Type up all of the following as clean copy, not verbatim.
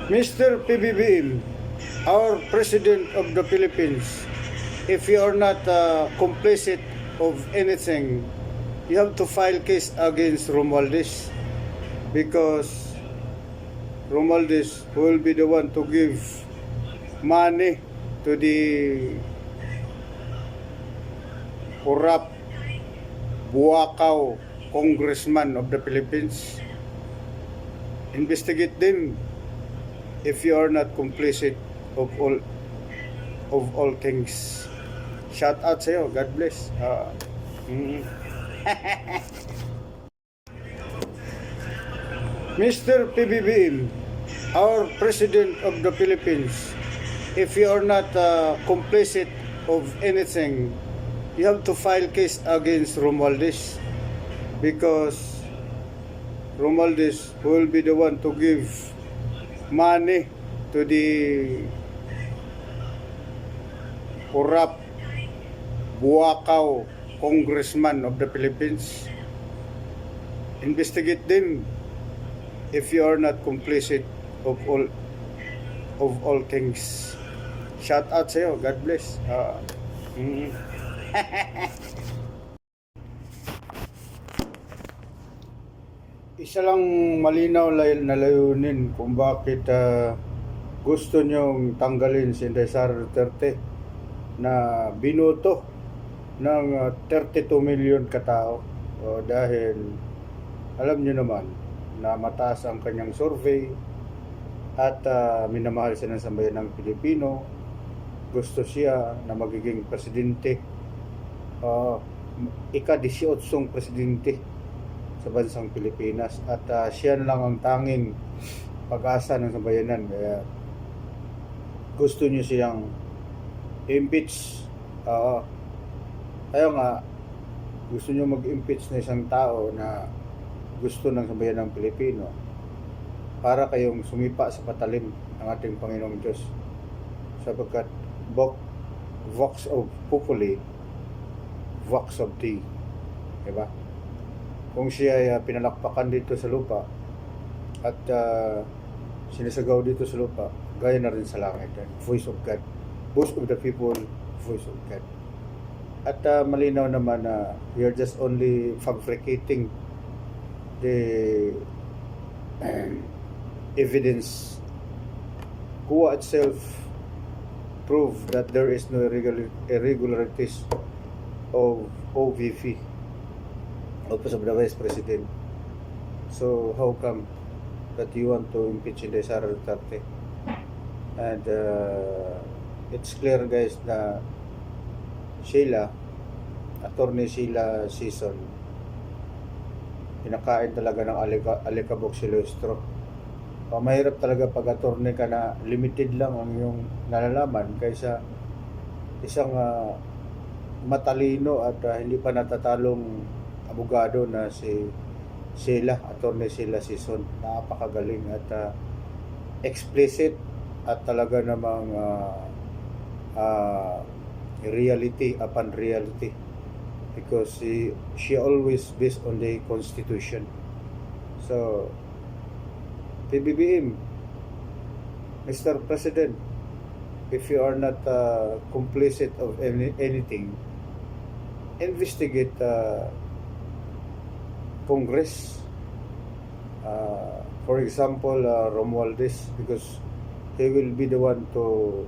Mr. PBBM, our President of the Philippines, if you are not complicit of anything, you have to file case against Romualdez because Romualdez will be the one to give money to the corrupt Buakaw congressman of the Philippines. Investigate them if you are not complicit of all things. Shout out sa'yo. God bless. Mr. PBBM, our President of the Philippines, if you are not complicit of anything, you have to file case against Romualdez because Romualdez will be the one to give money to the corrupt Buakaw congressman of the Philippines. Investigate them if you are not complicit of all things. Shout out sa'yo. God bless. Isa lang malinaw na layunin kung bakit gusto nyong tanggalin si Inday Sara Duterte na binoto ng 32 million katao. Dahil alam nyo naman na mataas ang kanyang survey at minamahal siya ng sambayan ng Pilipino. Gusto siya na magiging presidente, ika-18 presidente sa bansang Pilipinas, at siya na lang ang tanging pag-asa ng sambayanan. Kaya gusto niyo siyang impeach. Kaya nga gusto niyo mag-impeach na isang tao na gusto ng sambayan ng Pilipino para kayong sumipa sa patalim ng ating Panginoong Diyos, sapagkat vox of populi, vox of Dei, diba? Kung siya ay pinalakpakan dito sa lupa at sinasagaw dito sa lupa, gaya na rin sa langit. Voice of God, voice of the people, voice of God. At malinaw naman na we are just only fabricating the evidence. Kuha itself prove that there is no irregularities of OVP, Office of the Vice President. So how come that you want to impeach Inday Sara Duterte? And it's clear, guys, na Sheila, Attorney Sheila Season, pinakain talaga ng alikabok si Lustro. Mahirap talaga pag attorney ka na limited lang ang iyong nalalaman kaysa isang matalino at hindi pa natatalong abogado na si Sheila, Attorney Sheila Season. Napakagaling at explicit at talaga namang reality upon reality, because she always based on the Constitution. So PBBM, Mr. President, if you are not complicit of anything, investigate Congress. For example, Romualdez, because he will be the one to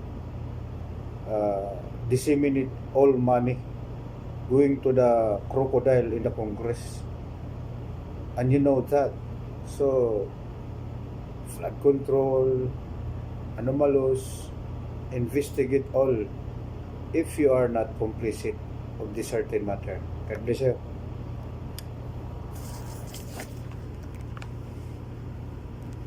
disseminate all money going to the crocodile in the Congress. And you know that. So flood control, anomalous, investigate all if you are not complicit of this certain matter. God bless you.